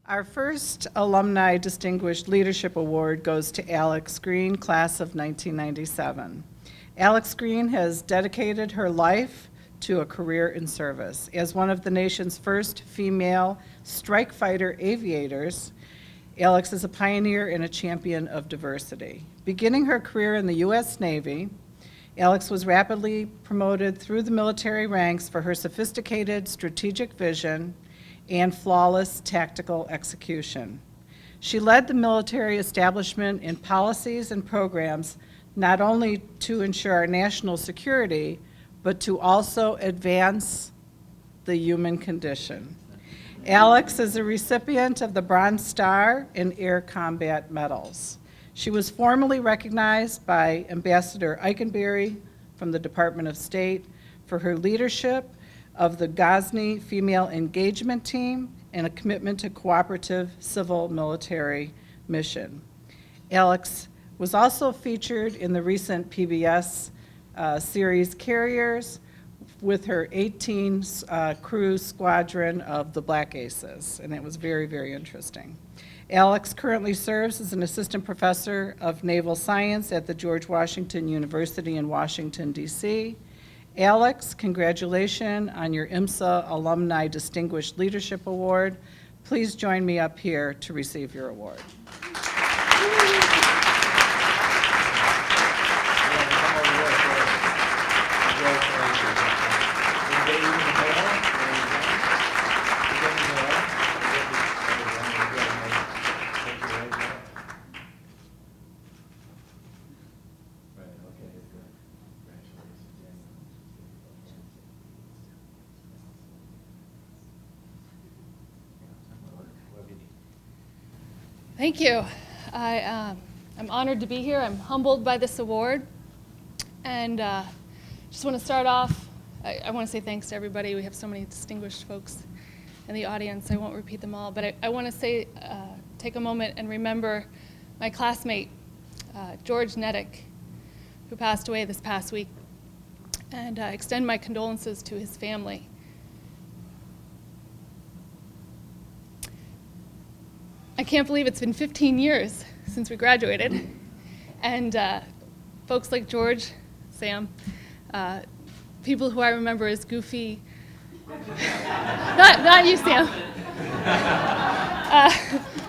Our first Alumni Distinguished Leadership Award goes to Alex Greene, class of 1997. Alex Greene has dedicated her life to a career in service. As one of the nation's first female strike fighter aviators, Alex is a pioneer and a champion of diversity. Beginning her career in the U.S. Navy, Alex was rapidly promoted through the military ranks for her sophisticated strategic vision and flawless tactical execution. She led the military establishment in policies and programs not only to ensure our national security, but to also advance the human condition. Alex is a recipient of the Bronze Star and Air Combat Medals. She was formally recognized by Ambassador Eikenberry from the Department of State for her leadership of the Ghazni Female Engagement Team and a commitment to cooperative civil-military mission. Alex was also featured in the recent PBS series Carriers with her 18 crew squadron of the Black Aces, and it was very, very interesting. Alex currently serves as an assistant professor of naval science at the George Washington University in Washington, D.C. Alex, congratulations on your IMSA Alumni Distinguished Leadership Award. Please join me up here to receive your award. Thank you. I'm honored to be here. I'm humbled by this award. And just want to start off, I want to say thanks to everybody. We have so many distinguished folks in the audience. I won't repeat them all, but I want to say, take a moment and remember my classmate, George Nedick, who passed away this past week, and extend my condolences to his family. I can't believe it's been 15 years since we graduated, and folks like George, Sam, people who I remember as goofy, not you, Sam,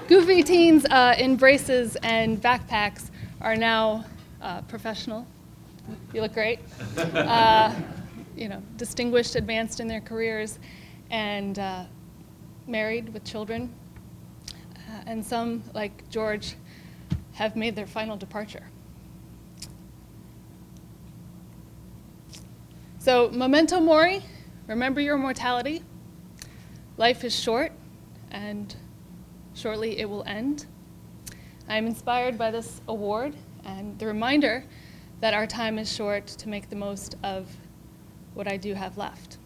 goofy teens in braces and backpacks are now professional. You look great. Distinguished, advanced in their careers, and married with children. And some, like George, have made their final departure. So, memento mori, remember your mortality. Life is short, and shortly it will end. I am inspired by this award and the reminder that our time is short to make the most of what I do have left.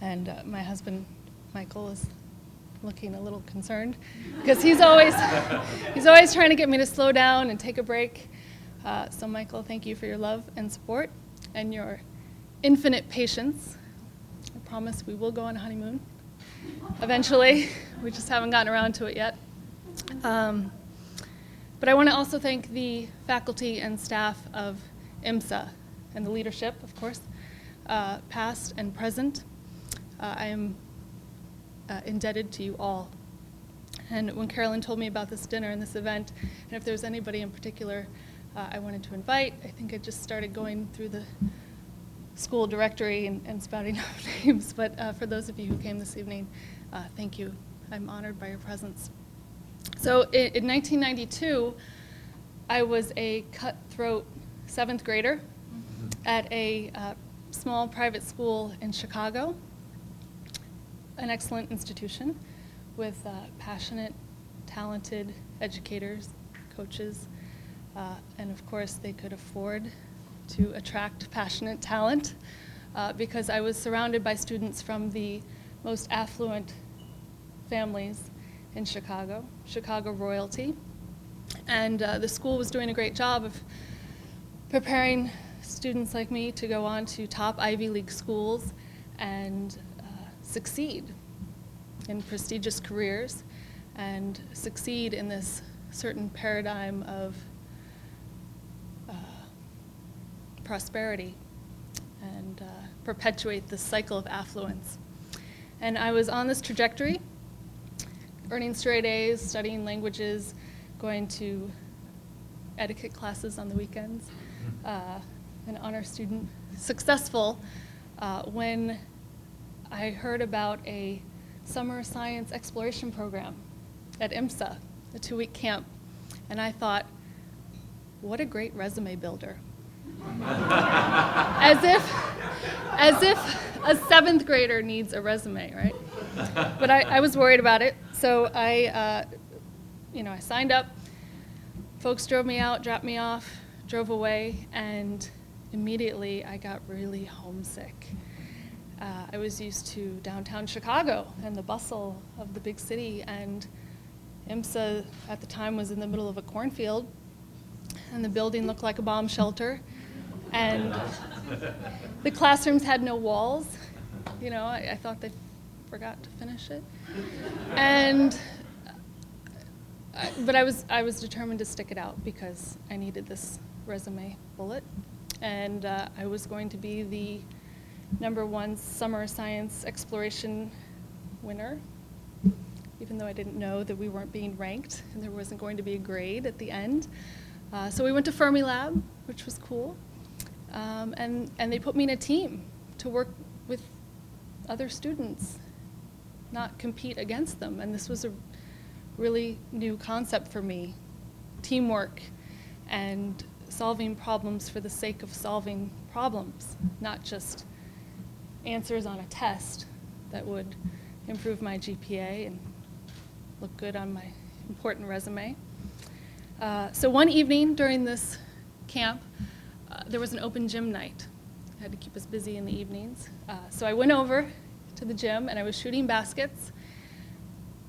And my husband, Michael, is looking a little concerned because he's always trying to get me to slow down and take a break. So Michael, thank you for your love and support and your infinite patience. I promise we will go on a honeymoon eventually. We just haven't gotten around to it yet. But I want to also thank the faculty and staff of IMSA and the leadership, of course, past and present. I am indebted to you all. And when Carolyn told me about this dinner and this event, and if there was anybody in particular I wanted to invite, I think I just started going through the school directory and spouting out names. But for those of you who came this evening, thank you. I'm honored by your presence. So in 1992, I was a cutthroat 7th grader at a small private school in Chicago. An excellent institution with passionate, talented educators, coaches, and of course they could afford to attract passionate talent because I was surrounded by students from the most affluent families in Chicago, Chicago royalty, and the school was doing a great job of preparing students like me to go on to top Ivy League schools and succeed in prestigious careers and succeed in this certain paradigm of prosperity and perpetuate this cycle of affluence. And I was on this trajectory, earning straight A's, studying languages, going to etiquette classes on the weekends, an honor student, successful, when I heard about a summer science exploration program at IMSA, a 2-week camp, and I thought, what a great resume builder. As if a 7th grader needs a resume, right? But I was worried about it, so I signed up. Folks drove me out, dropped me off, drove away, and immediately I got really homesick. I was used to downtown Chicago and the bustle of the big city, and IMSA at the time was in the middle of a cornfield, and the building looked like a bomb shelter, and the classrooms had no walls. I thought they forgot to finish it. But I was determined to stick it out because I needed this resume bullet, and I was going to be the #1 summer science exploration winner, even though I didn't know that we weren't being ranked and there wasn't going to be a grade at the end. So we went to Fermilab, which was cool, and they put me in a team to work with other students, not compete against them. And this was a really new concept for me, teamwork and solving problems for the sake of solving problems, not just answers on a test that would improve my GPA and look good on my important resume. So one evening during this camp, there was an open gym night. I had to keep us busy in the evenings. So I went over to the gym and I was shooting baskets,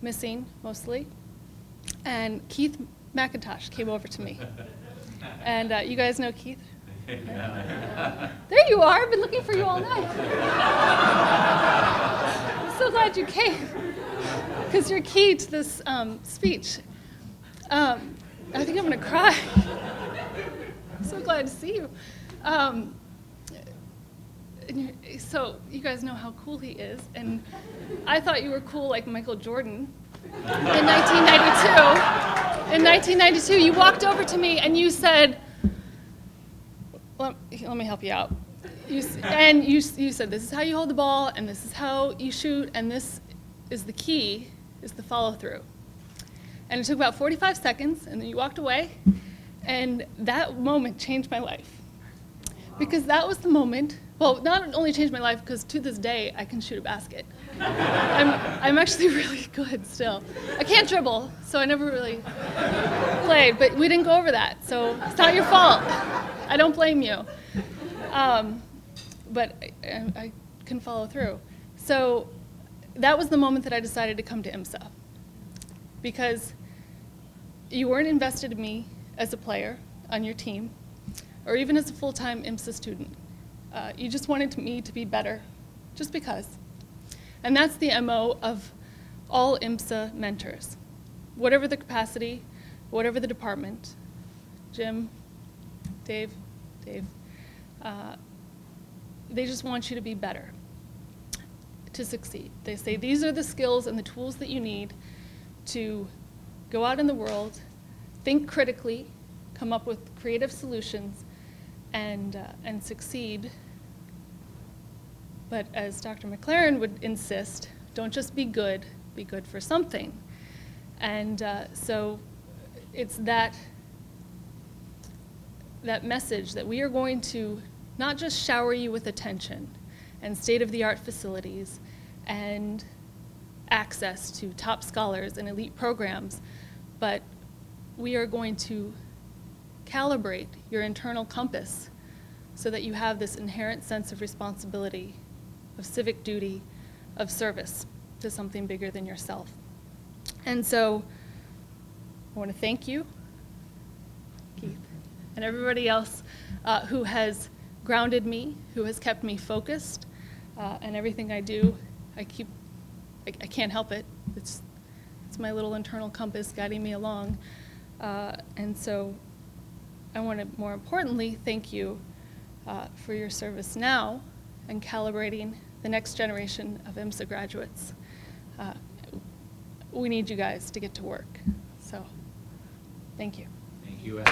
missing mostly, and Keith McIntosh came over to me. And you guys know Keith? There you are. I've been looking for you all night. I'm so glad you came, because you're key to this speech. I think I'm going to cry. I'm so glad to see you. So you guys know how cool he is, and I thought you were cool like Michael Jordan in 1992. In 1992, you walked over to me and you said, let me help you out. You said, this is how you hold the ball, and this is how you shoot, and this is the key, is the follow-through. And it took about 45 seconds, and then you walked away, and that moment changed my life. Because that was the moment, well, not only changed my life, because to this day, I can shoot a basket. I'm actually really good still. I can't dribble, so I never really played, but we didn't go over that, so it's not your fault. I don't blame you. But I can follow through. So that was the moment that I decided to come to IMSA, because you weren't invested in me as a player on your team, or even as a full-time IMSA student. You just wanted me to be better, just because. And that's the MO of all IMSA mentors. Whatever the capacity, whatever the department, Jim, Dave, they just want you to be better, to succeed. They say these are the skills and the tools that you need to go out in the world, think critically, come up with creative solutions, and succeed. But as Dr. McLaren would insist, don't just be good for something. And so it's that message that we are going to not just shower you with attention and state-of-the-art facilities and access to top scholars and elite programs, but we are going to calibrate your internal compass so that you have this inherent sense of responsibility, of civic duty, of service to something bigger than yourself. And so I want to thank you, Keith, and everybody else who has grounded me, who has kept me focused, and everything I do, I keep I can't help it. It's my little internal compass guiding me along. And so I want to, more importantly, thank you for your service now and calibrating the next generation of IMSA graduates. We need you guys to get to work. So, thank you. Thank you, Ed.